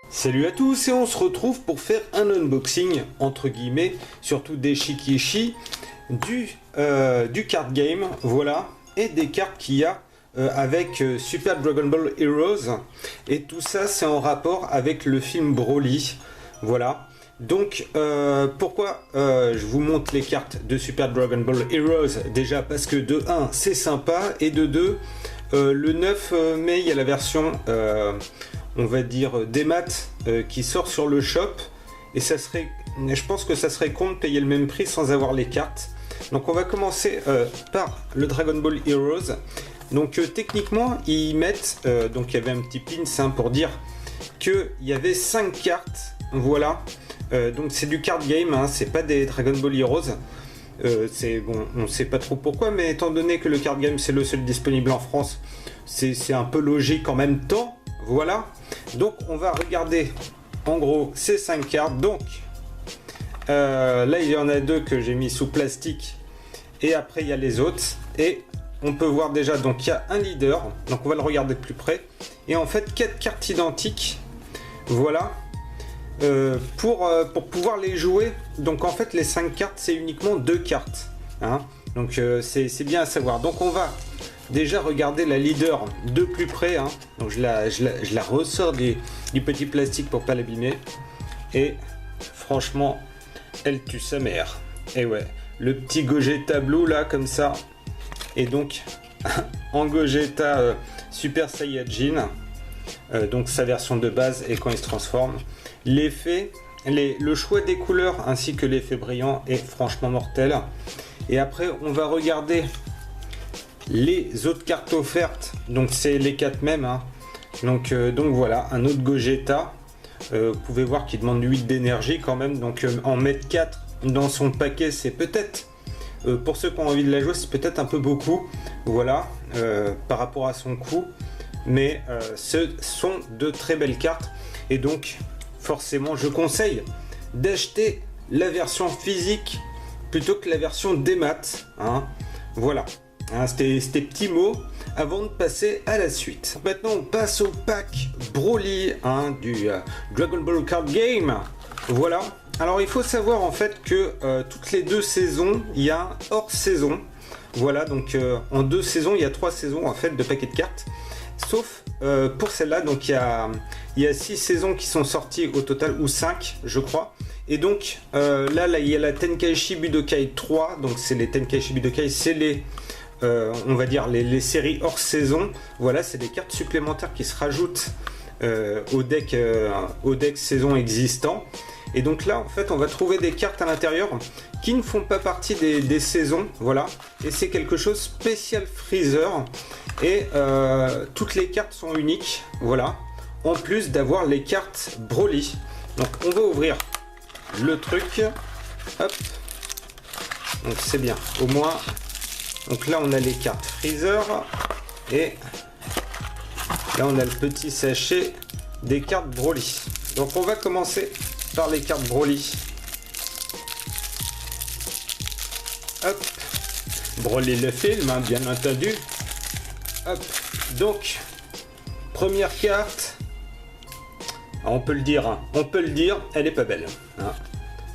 Salut à tous et on se retrouve pour faire un unboxing entre guillemets, surtout des shikishi, du card game, voilà, et des cartes qu'il y a avec Super Dragon Ball Heroes, et tout ça c'est en rapport avec le film Broly, voilà. Donc pourquoi je vous montre les cartes de Super Dragon Ball Heroes? Déjà parce que de 1 c'est sympa, et de 2 le 9 mai il y a la version on va dire des maths qui sort sur le shop, et ça serait, je pense que ça serait con de payer le même prix sans avoir les cartes. Donc on va commencer par le Dragon Ball Heroes. Donc techniquement ils mettent, donc il y avait un petit pin hein, pour dire qu'il y avait 5 cartes, voilà. Donc c'est du card game, hein, c'est pas des Dragon Ball Heroes. C'est bon, on sait pas trop pourquoi, mais étant donné que le card game c'est le seul disponible en France, c'est un peu logique en même temps, voilà. Donc on va regarder en gros ces 5 cartes. Donc là il y en a 2 que j'ai mis sous plastique, et après il y a les autres, et on peut voir déjà, donc il y a un leader, donc on va le regarder de plus près, et en fait 4 cartes identiques, voilà. Pour pouvoir les jouer, donc en fait les 5 cartes c'est uniquement 2 cartes, hein. Donc c'est bien à savoir. Donc on va déjà regarder la leader de plus près, hein. Donc je la ressors du petit plastique pour pas l'abîmer, et franchement elle tue sa mère. Et ouais, le petit Gogeta Blue là comme ça, et donc en Gogeta Super Saiyajin, donc sa version de base, et quand il se transforme, l'effet, le choix des couleurs ainsi que l'effet brillant est franchement mortel. Et après on va regarder les autres cartes offertes, donc c'est les 4 mêmes, hein. Donc voilà, un autre Gogeta, vous pouvez voir qu'il demande 8 d'énergie quand même, donc en mettre 4 dans son paquet c'est peut-être, pour ceux qui ont envie de la jouer, c'est peut-être un peu beaucoup, voilà, par rapport à son coût, mais ce sont de très belles cartes, et donc forcément je conseille d'acheter la version physique plutôt que la version des maths, hein. Voilà, hein, c'était petits mots avant de passer à la suite. Maintenant on passe au pack Broly, hein, du Dragon Ball Card Game, voilà. Alors il faut savoir en fait que toutes les 2 saisons il y a un hors saison, voilà. Donc en 2 saisons il y a 3 saisons en fait de paquets de cartes, sauf pour celle-là. Donc il y a 6 saisons qui sont sorties au total, ou 5 je crois. Et donc là il y a la Tenkaichi Budokai 3, donc c'est les Tenkaichi Budokai, c'est les on va dire les séries hors saison, voilà. C'est des cartes supplémentaires qui se rajoutent au deck saison existant. Et donc là en fait on va trouver des cartes à l'intérieur qui ne font pas partie des saisons, voilà. Et c'est quelque chose spécial Freezer, et toutes les cartes sont uniques, voilà, en plus d'avoir les cartes Broly. Donc on va ouvrir le truc, hop, donc c'est bien, au moins. Donc là on a les cartes Freezer, et là on a le petit sachet des cartes Broly. Donc on va commencer par les cartes Broly. Hop, Broly le film, hein, bien entendu. Hop, donc première carte, on peut le dire, hein, elle est pas belle, hein.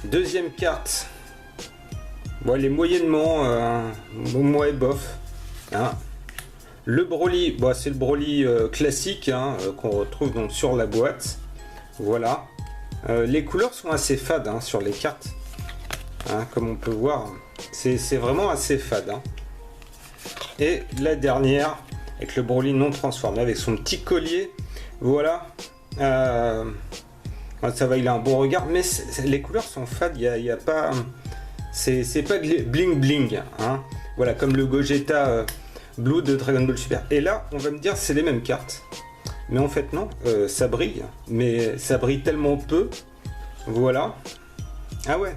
Deuxième carte, bon, elle est moyennement, moi et bof, hein. Le Broly, bon, c'est le Broly classique, hein, qu'on retrouve donc sur la boîte, voilà. Les couleurs sont assez fades, hein, sur les cartes, hein, comme on peut voir, c'est vraiment assez fade, hein. Et la dernière, avec le Broly non transformé, avec son petit collier, voilà. Ça va, il a un bon regard, mais les couleurs sont fades, il y a pas, c'est pas bling bling, hein. Voilà, comme le Gogeta Blue de Dragon Ball Super. Et là on va me dire c'est les mêmes cartes, mais en fait non, ça brille, mais ça brille tellement peu, voilà. Ah ouais,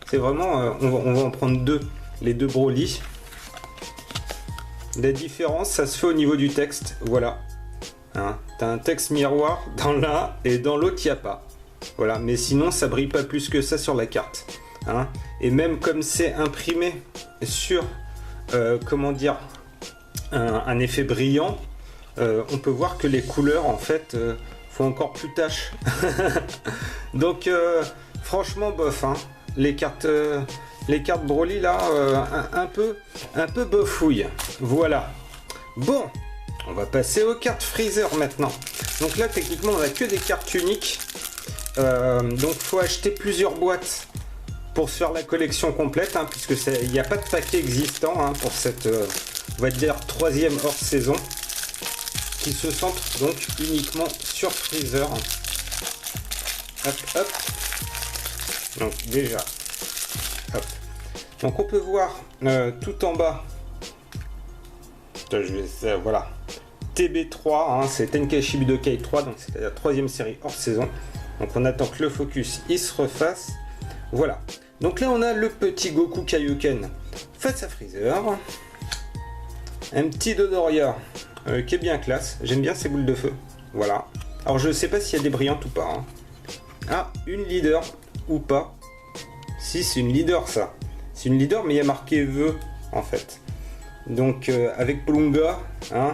c'est vraiment, on va en prendre 2, les 2 Broly. La différence ça se fait au niveau du texte, voilà, hein, t'as un texte miroir dans l'un, et dans l'autre il n'y a pas, voilà. Mais sinon ça brille pas plus que ça sur la carte, hein. Et même comme c'est imprimé sur comment dire, un effet brillant, on peut voir que les couleurs en fait faut encore plus tâche. Donc franchement bof, hein. Les cartes Broly là, un peu bofouille. Voilà. Bon, on va passer aux cartes Freezer maintenant. Donc là techniquement on a que des cartes uniques. Donc faut acheter plusieurs boîtes pour se faire la collection complète, hein, puisque il n'y a pas de paquet existant, hein, pour cette on va dire 3e hors saison, qui se centre donc uniquement sur Freezer. Hop hop. Donc déjà hop. Donc on peut voir tout en bas, voilà, TB3, hein, c'est Tenkaichi Budokai 3, donc c'est la 3e série hors saison. Donc on attend que le focus il se refasse. Voilà. Donc là on a le petit Goku Kaioken face à Freezer. Un petit Dodoria qui est bien classe. J'aime bien ces boules de feu. Voilà. Alors je sais pas s'il y a des brillantes ou pas, hein. Ah, une leader ou pas. Si, c'est une leader ça. C'est une leader mais il y a marqué vœu en fait. Donc avec Polunga, hein.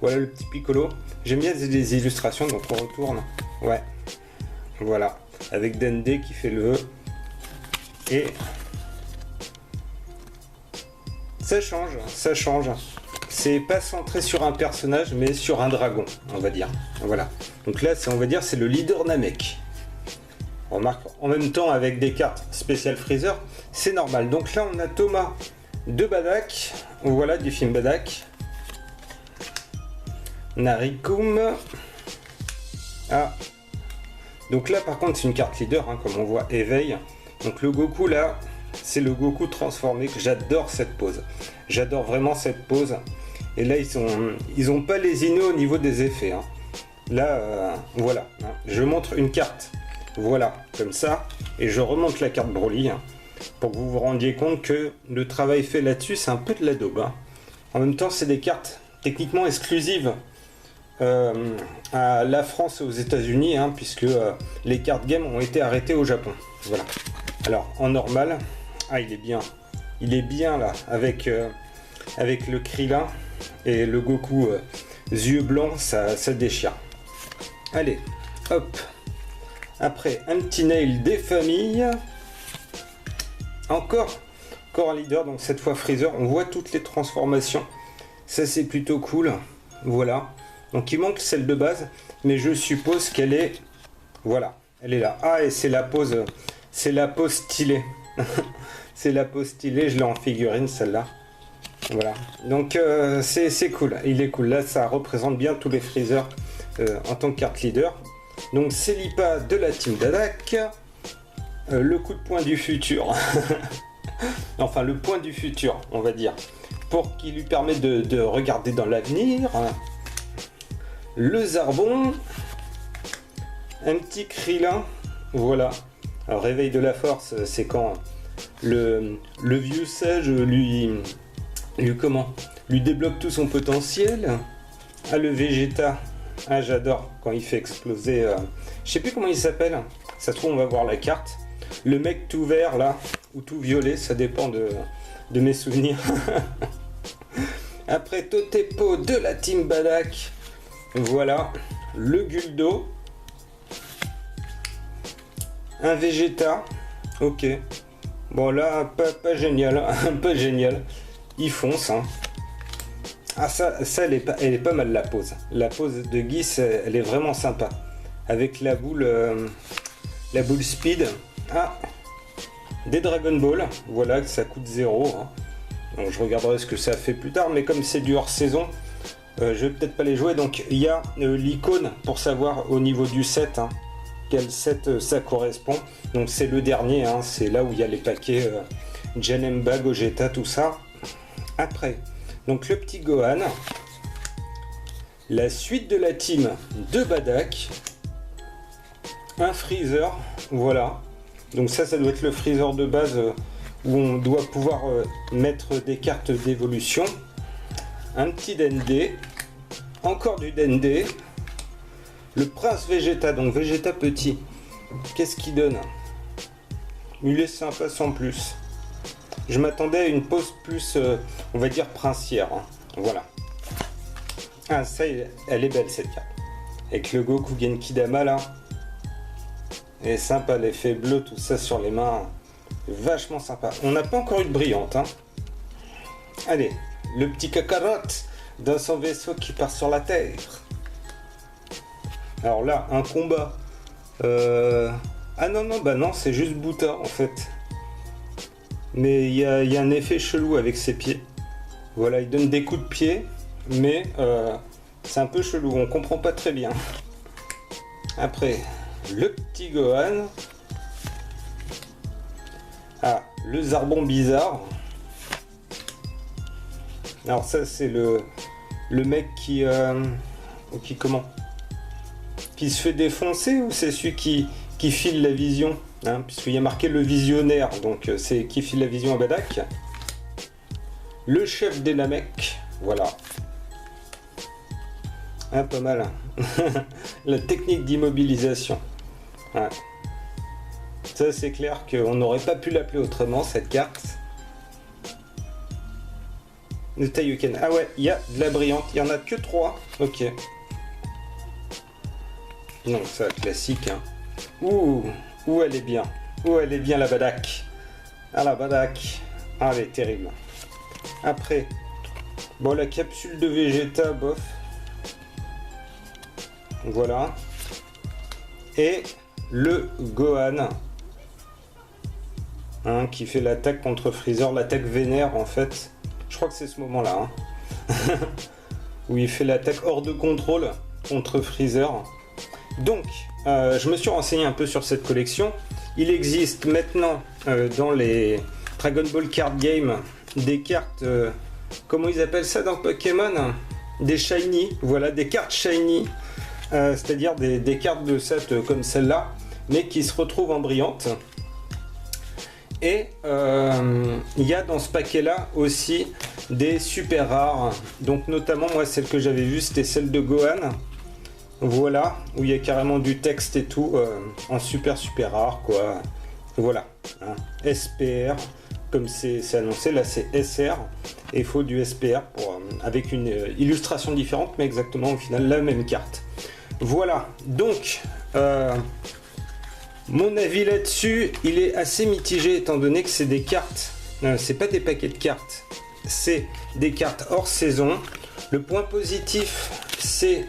Voilà le petit Piccolo. J'aime bien les illustrations, donc on retourne. Ouais. Voilà. Avec Dende qui fait le vœu. Et ça change, ça change. C'est pas centré sur un personnage, mais sur un dragon, on va dire. Voilà. Donc là, on va dire, c'est le leader Namek. On remarque, en même temps, avec des cartes spéciales Freezer, c'est normal. Donc là, on a Thomas de Badak. Voilà, du film Badak. Narikum. Ah. Donc là, par contre, c'est une carte leader, hein, comme on voit, éveil. Donc le Goku là, c'est le Goku transformé, que j'adore cette pose. J'adore vraiment cette pose. Et là, ils ont pas lésiné au niveau des effets, hein. Là, voilà. Hein. Je montre une carte. Voilà, comme ça. Et je remonte la carte Broly, hein, pour que vous vous rendiez compte que le travail fait là-dessus, c'est un peu de la daube, hein. En même temps, c'est des cartes techniquement exclusives à la France et aux États-Unis, hein, puisque les cartes game ont été arrêtées au Japon. Voilà. Alors en normal, ah il est bien là avec le Krillin et le Goku yeux blancs, ça déchire. Allez, hop. Après un petit nail des familles. Encore un leader, donc cette fois Freezer. On voit toutes les transformations. Ça c'est plutôt cool. Voilà. Donc il manque celle de base, mais je suppose qu'elle est, voilà, elle est là. Ah, et c'est la pose stylée. C'est la pose stylée, je l'ai en figurine celle-là. Voilà. Donc c'est cool, il est cool. Là, ça représente bien tous les Freezer en tant que carte leader. Donc c'est Lipa de la team Dadak. Le coup de poing du futur. Enfin, le point du futur, on va dire. Pour qu'il lui permette de regarder dans l'avenir. Le Zarbon, un petit Krillin, voilà. Alors réveil de la force, c'est quand le vieux sage lui débloque tout son potentiel. Ah, le Vegeta, ah j'adore quand il fait exploser, je sais plus comment il s'appelle, ça se trouve on va voir la carte. Le mec tout vert là, ou tout violet, ça dépend de mes souvenirs. Après Totepo de la team Badak. Voilà, le Guldo, un Vegeta, ok, bon là, pas génial, un peu génial, il fonce, hein. Ah ça elle est pas mal la pose de Geese, elle est vraiment sympa, avec la boule speed, ah, des Dragon Ball, voilà, ça coûte 0, hein. Donc je regarderai ce que ça fait plus tard, mais comme c'est du hors saison, je vais peut-être pas les jouer. Donc il y a l'icône pour savoir au niveau du set, hein, quel set ça correspond. Donc c'est le dernier, hein, c'est là où il y a les paquets Janemba, Gogeta, tout ça. Après, donc le petit Gohan, la suite de la team de Badak, un Freezer, voilà. Donc ça doit être le Freezer de base où on doit pouvoir mettre des cartes d'évolution. Un petit Dende, encore du Dende, le prince Vegeta, donc Vegeta petit, qu'est-ce qu'il donne? Il est sympa sans plus. Je m'attendais à une pose plus, on va dire, princière, hein. Voilà. Ah, ça, elle est belle cette carte. avec le Goku Genkidama là. Et sympa l'effet bleu, tout ça sur les mains. Vachement sympa. On n'a pas encore eu de brillante. Hein. Allez, le petit Kakarot dans son vaisseau qui part sur la Terre. Alors là, un combat. Ah non, non, bah non, c'est juste Buta en fait. Mais il y a un effet chelou avec ses pieds. Voilà, il donne des coups de pied, mais c'est un peu chelou, on comprend pas très bien. Après, le petit Gohan. Ah, le Zarbon bizarre. Alors ça, c'est le mec qui comment, qui se fait défoncer, ou c'est celui qui file la vision, hein, puisqu'il y a marqué le visionnaire, donc c'est qui file la vision à Badak. Le chef des Namek, voilà. Ah, pas mal. Hein. La technique d'immobilisation. Ouais. Ça, c'est clair qu'on n'aurait pas pu l'appeler autrement, cette carte. Le Taiyuken. Ah ouais, il y a de la brillante. Il n'y en a que 3. Ok. Non, ça, classique. Hein. Ouh, elle est bien. Ouh, elle est bien, la Badak. Ah, la Badak. Ah, elle est terrible. Après, bon, la capsule de Vegeta, bof. Voilà. Et le Gohan. Hein, qui fait l'attaque contre Freezer, l'attaque vénère en fait. Je crois que c'est ce moment-là. Hein. Où il fait l'attaque hors de contrôle contre Freezer. Donc, je me suis renseigné un peu sur cette collection. Il existe maintenant dans les Dragon Ball Card Game des cartes, comment ils appellent ça dans Pokémon? Des shiny, voilà, des cartes shiny, c'est-à-dire des cartes de set comme celle-là, mais qui se retrouvent en brillante. Et il y a dans ce paquet-là aussi des super rares. Donc notamment, moi, celle que j'avais vue, c'était celle de Gohan. Voilà, où il y a carrément du texte et tout, en super rare, quoi. Voilà, hein. SPR, comme c'est annoncé, là c'est SR, et il faut du SPR pour, avec une illustration différente, mais exactement au final la même carte. Voilà, donc mon avis là-dessus, il est assez mitigé étant donné que c'est des cartes, c'est pas des paquets de cartes, c'est des cartes hors saison. Le point positif, c'est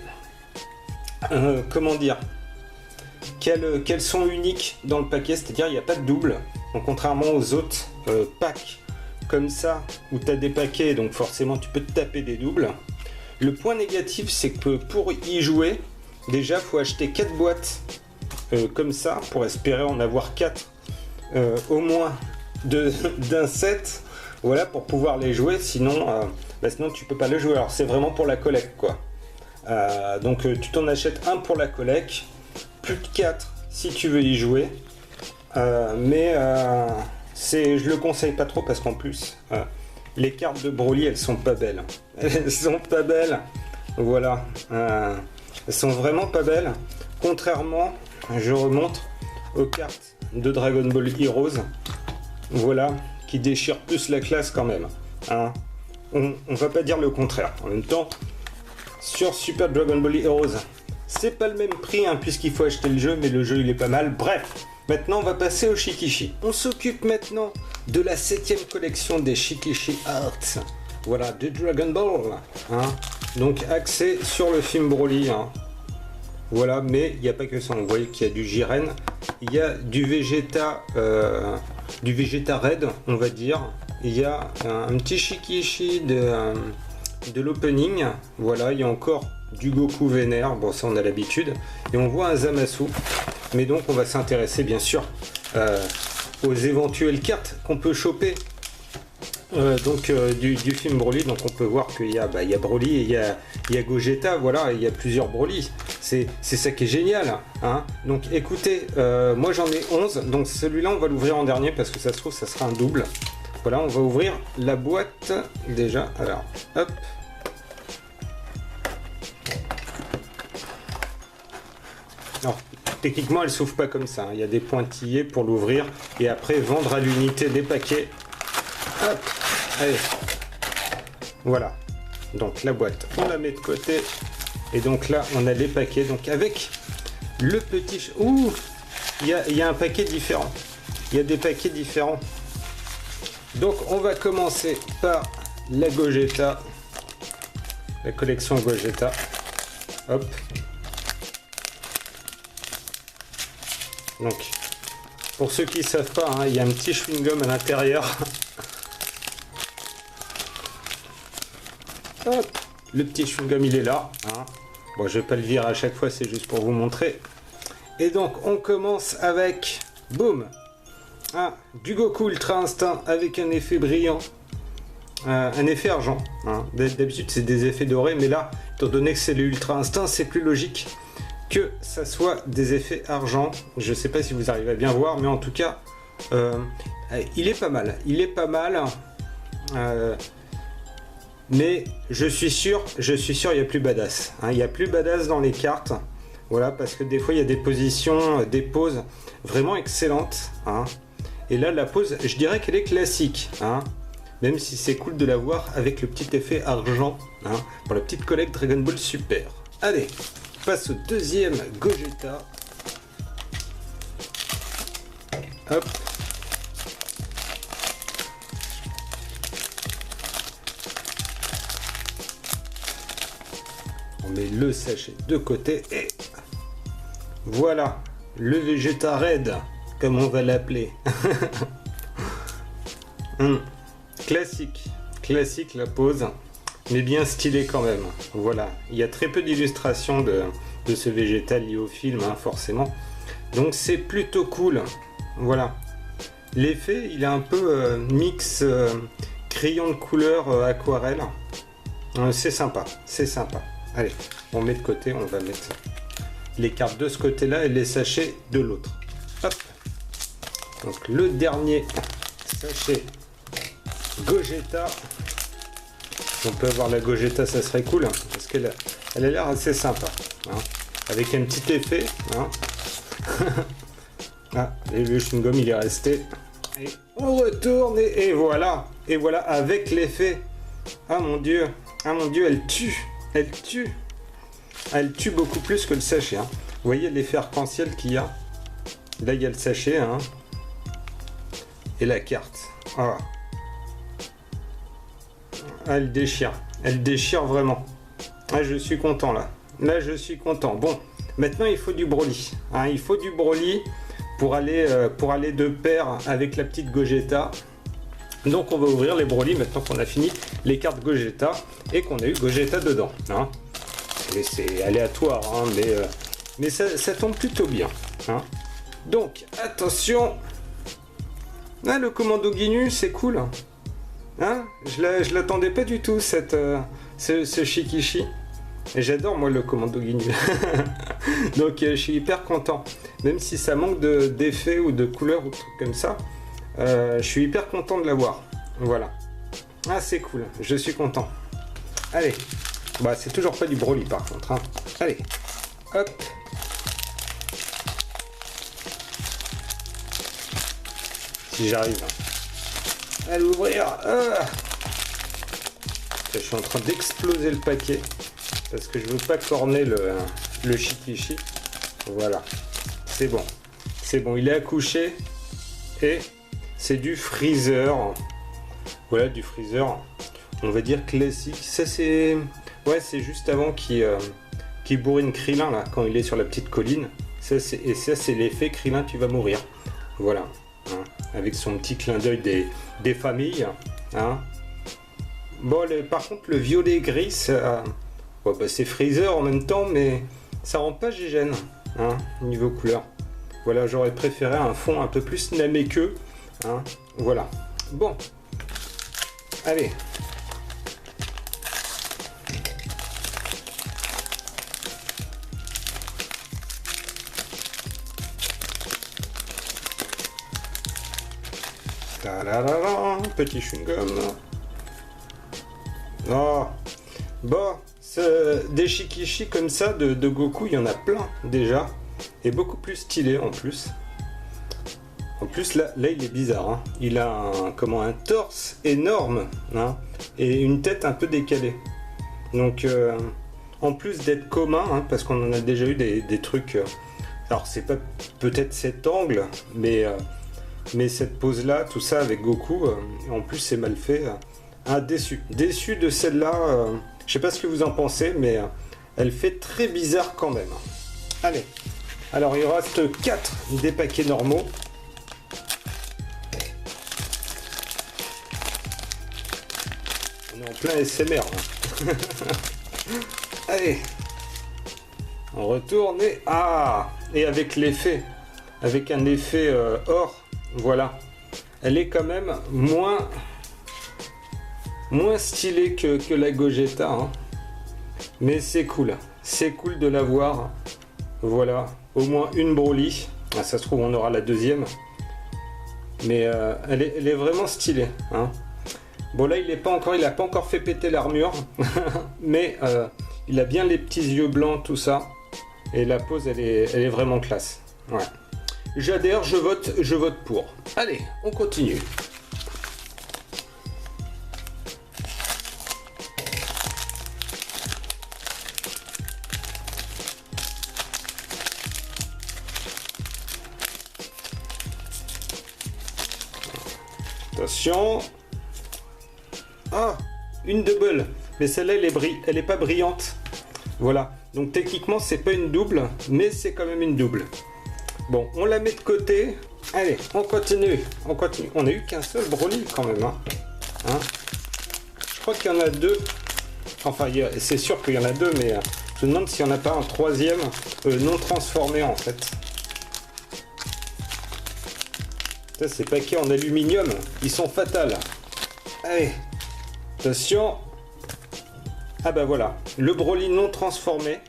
comment dire, qu'elles sont uniques dans le paquet, c'est-à-dire il n'y a pas de double. Donc contrairement aux autres packs comme ça, où tu as des paquets, donc forcément tu peux te taper des doubles. Le point négatif, c'est que pour y jouer, déjà il faut acheter 4 boîtes comme ça, pour espérer en avoir 4 au moins d'un set, voilà, pour pouvoir les jouer, sinon, sinon tu peux pas les jouer. Alors c'est vraiment pour la collecte, quoi. Donc tu t'en achètes un pour la collecte, plus de 4 si tu veux y jouer, mais je le conseille pas trop parce qu'en plus les cartes de Broly, elles sont pas belles. Elles sont pas belles, voilà, elles sont vraiment pas belles, contrairement, je remonte aux cartes de Dragon Ball Heroes, voilà, qui déchirent plus la classe quand même, hein. On va pas dire le contraire. En même temps, sur Super Dragon Ball Heroes, c'est pas le même prix, hein, puisqu'il faut acheter le jeu, mais le jeu il est pas mal. Bref, maintenant on va passer au Shikishi. On s'occupe maintenant de la 7ème collection des Shikishi Arts, voilà, de Dragon Ball, hein. Donc axé sur le film Broly, hein. Voilà, mais il n'y a pas que ça, on voit qu'il y a du Jiren, il y a du Vegeta Red, on va dire, il y a un petit Shikishi de l'opening, voilà, il y a encore du Goku vénère, bon ça on a l'habitude, et on voit un Zamasu, mais donc on va s'intéresser bien sûr aux éventuelles cartes qu'on peut choper du film Broly. Donc on peut voir qu'il y a Broly et il y a Gogeta, voilà, il y a plusieurs Broly, c'est ça qui est génial, hein. Donc écoutez, moi j'en ai 11, donc celui-là on va l'ouvrir en dernier parce que ça se trouve ça sera un double. Voilà, on va ouvrir la boîte déjà. Alors, hop. Alors, techniquement, elle s'ouvre pas comme ça, hein. Il y a des pointillés pour l'ouvrir et après vendre à l'unité des paquets. Hop, allez. Voilà. Donc la boîte, on la met de côté. Et donc là, on a les paquets. Donc avec le petit... Ouh, il y a un paquet différent. Il y a des paquets différents. Donc on va commencer par la Gogeta. La collection Gogeta. Hop. Donc, pour ceux qui ne savent pas, hein, il y a un petit chewing-gum à l'intérieur. Hop. Le petit chewing-gum, il est là. Hein. Bon, je vais pas le virer à chaque fois, c'est juste pour vous montrer. Et donc, on commence avec, boum, du Goku Ultra Instinct avec un effet brillant, un effet argent. Hein. D'habitude, c'est des effets dorés, mais là, étant donné que c'est le Ultra Instinct, c'est plus logique que ça soit des effets argent. Je sais pas si vous arrivez à bien voir, mais en tout cas, il est pas mal. Il est pas mal. Mais je suis sûr, il y a plus badass. Hein, il y a plus badass dans les cartes. Voilà, parce que des fois, il y a des positions, des poses vraiment excellentes. Hein. Et là, la pose, je dirais qu'elle est classique. Hein. Même si c'est cool de la voir avec le petit effet argent. Hein, pour la petite collecte Dragon Ball Super. Allez, on passe au deuxième Gogeta. Hop. On met le sachet de côté et voilà le Vegeta Red, comme on va l'appeler. Classique la pose, mais bien stylé quand même. Voilà, il y a très peu d'illustrations de ce Vegeta lié au film, hein, forcément. Donc c'est plutôt cool. Voilà, l'effet, il est un peu mix crayon de couleur aquarelle. C'est sympa, c'est sympa. Allez, on met de côté, on va mettre les cartes de ce côté-là et les sachets de l'autre. Hop. Donc le dernier sachet Gogeta. Si on peut avoir la Gogeta, ça serait cool, hein, parce qu'elle a l'air assez sympa. Hein, avec un petit effet. Hein. Et le chewing-gum, il est resté. Et on retourne et voilà. Et voilà, avec l'effet. Ah mon dieu, elle tue. Elle tue beaucoup plus que le sachet. Hein. Vous voyez l'effet arc-en-ciel qu'il y a. Là, il y a le sachet. Hein. Et la carte. Ah. Elle déchire. Elle déchire vraiment. Ah, je suis content là. Là, je suis content. Bon, maintenant, il faut du Broly. Hein, il faut du Broly pour aller de pair avec la petite Gogeta. Donc, on va ouvrir les Broly maintenant qu'on a fini les cartes Gogeta et qu'on a eu Gogeta dedans. Hein. C'est aléatoire, hein, mais ça tombe plutôt bien. Hein. Donc, attention. Ah, le commando Guinu, c'est cool. Hein, je l'attendais pas du tout, ce Shikishi. Et j'adore, moi, le commando Guinu. Donc, je suis hyper content. Même si ça manque d'effets ou de couleurs ou trucs comme ça, je suis hyper content de l'avoir. Voilà. Ah, c'est cool. Je suis content. Allez. Bah, c'est toujours pas du Broly, par contre. Hein. Allez. Hop. Si j'arrive à l'ouvrir. Ah. Je suis en train d'exploser le paquet. Parce que je veux pas corner le Shikishi. Voilà. C'est bon. C'est bon. Il est accouché. Et c'est du Freezer. Voilà, du Freezer. On va dire classique. Ça, c'est... Ouais, c'est juste avant qu'il bourrine Krillin, là, quand il est sur la petite colline. Et ça, c'est l'effet Krillin, tu vas mourir. Voilà. Hein, avec son petit clin d'œil des familles. Hein. Bon, par contre, le violet gris, ouais, bah, c'est Freezer en même temps, mais ça rend pas gégène, hein, niveau couleur. Voilà, j'aurais préféré un fond un peu plus Nameku. Hein, voilà. Bon. Allez. Petit chewing-gum. Oh. Bon, des Shikishi comme ça de Goku, il y en a plein déjà. Et beaucoup plus stylé en plus. En plus là il est bizarre. Hein. Il a un torse énorme, hein, et une tête un peu décalée. Donc en plus d'être commun, hein, parce qu'on en a déjà eu des trucs... alors c'est pas peut-être cet angle, mais cette pose là, tout ça avec Goku, en plus c'est mal fait. Déçu de celle-là. Je sais pas ce que vous en pensez, mais elle fait très bizarre quand même. Allez, alors il reste 4 des paquets normaux. On est en plein SMR là. Allez, on retourne et avec l'effet, avec un effet or, voilà. Elle est quand même moins stylée que la Gogeta, hein. Mais c'est cool de la voir. Voilà, au moins une Broly. Ah, ça se trouve on aura la deuxième, mais elle est vraiment stylée, hein. Bon là il a pas encore fait péter l'armure, mais il a bien les petits yeux blancs, tout ça, et la pose elle est vraiment classe. Ouais. J'adhère, je vote pour. Allez, on continue. Attention. Ah, une double. Mais celle-là, elle est pas brillante. Voilà. Donc techniquement, c'est pas une double, mais c'est quand même une double. Bon, on la met de côté. Allez, on continue. On a eu qu'un seul Broly quand même. Hein. Je crois qu'il y en a deux. Enfin, c'est sûr qu'il y en a deux, mais je me demande s'il n'y en a pas un troisième non transformé en fait. Ça, ces paquets en aluminium, ils sont fatals. Allez, attention. Ah bah voilà, le Broly non transformé.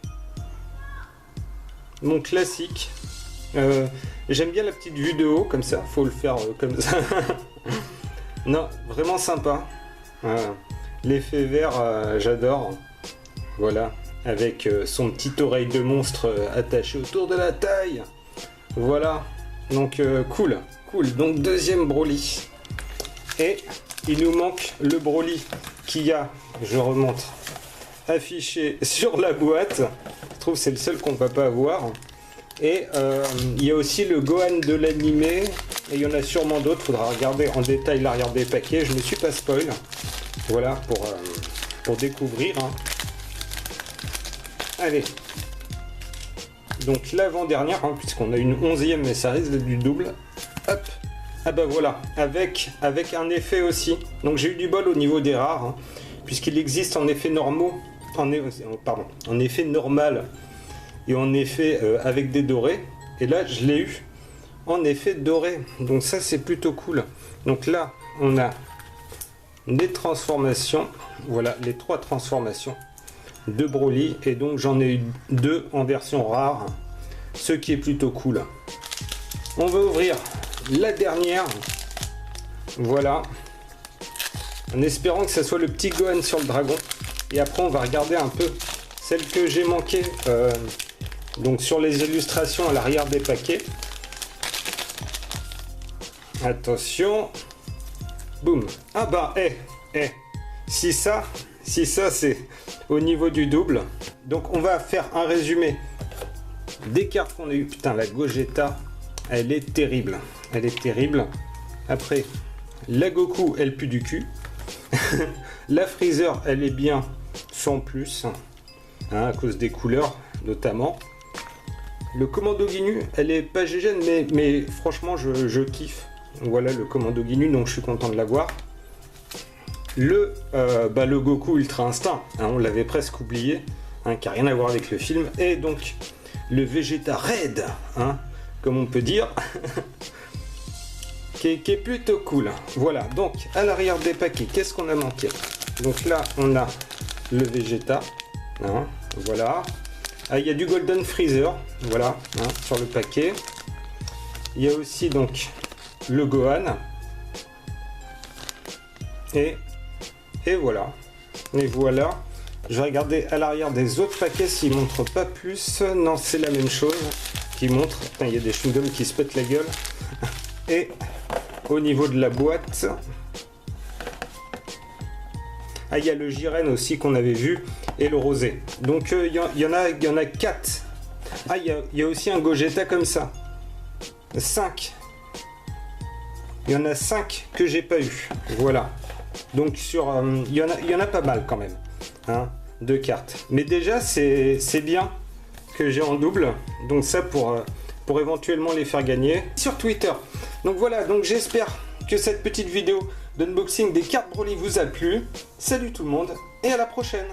Mon classique. J'aime bien la petite vue de haut, comme ça, faut le faire comme ça. Non, vraiment sympa. L'effet vert, j'adore. Voilà, avec son petite oreille de monstre attachée autour de la taille. Voilà, donc cool. Donc deuxième Broly. Et il nous manque le Broly qui a, je remonte, affiché sur la boîte. Je trouve que c'est le seul qu'on ne va pas avoir. Et il y a aussi le Gohan de l'animé. Et il y en a sûrement d'autres. Il faudra regarder en détail l'arrière des paquets. Je ne me suis pas spoil. Voilà, pour découvrir. Hein. Allez. Donc l'avant-dernière, hein, puisqu'on a une 11e, mais ça risque d'être du double. Hop. Ah bah voilà, avec un effet aussi. Donc j'ai eu du bol au niveau des rares, hein, puisqu'il existe en effet normaux, en effet normal et en effet avec des dorés. Et là je l'ai eu en effet doré. Donc ça c'est plutôt cool. Donc là on a des transformations. Voilà les 3 transformations de Broly. Et donc j'en ai eu 2 en version rare, ce qui est plutôt cool. On va ouvrir la dernière, voilà, en espérant que ça soit le petit Gohan sur le dragon. Et après on va regarder un peu celle que j'ai manqué donc sur les illustrations à l'arrière des paquets. Attention, boum. Ah bah si ça c'est au niveau du double. Donc on va faire un résumé des cartes qu'on a eu. Putain, la Gogeta, elle est terrible. Elle est terrible. Après, la Goku, elle pue du cul. La Freezer, elle est bien sans plus, hein, à cause des couleurs notamment. Le Commando Ginyu, elle est pas gégène, mais franchement, je kiffe. Voilà le Commando Ginyu, donc je suis content de l'avoir. Le Goku Ultra Instinct, hein, on l'avait presque oublié, hein, qui n'a rien à voir avec le film. Et donc, le Vegeta Red, hein, comme on peut dire. qui est plutôt cool. Voilà, donc à l'arrière des paquets, qu'est-ce qu'on a manqué? Donc là, on a le Vegeta, hein, voilà. Ah, il y a du Golden Freezer, voilà, hein, sur le paquet. Il y a aussi donc le Gohan. Et voilà. Et voilà. Je vais regarder à l'arrière des autres paquets s'ils ne montrent pas plus. Non, c'est la même chose qui montre. Putain, il y a des chewing-gums qui se pètent la gueule. Et au niveau de la boîte, Ah, il y a le Jiren aussi qu'on avait vu et le rosé. Donc il y en a 4. Ah, il y a aussi un Gogeta comme ça. 5. Il y en a 5 que j'ai pas eu. Voilà. Donc sur il y en a pas mal quand même. Hein, de cartes. Mais déjà c'est bien que j'ai en double. Donc ça pour éventuellement les faire gagner sur Twitter. Donc voilà, donc j'espère que cette petite vidéo d'unboxing des cartes Broly vous a plu. Salut tout le monde et à la prochaine.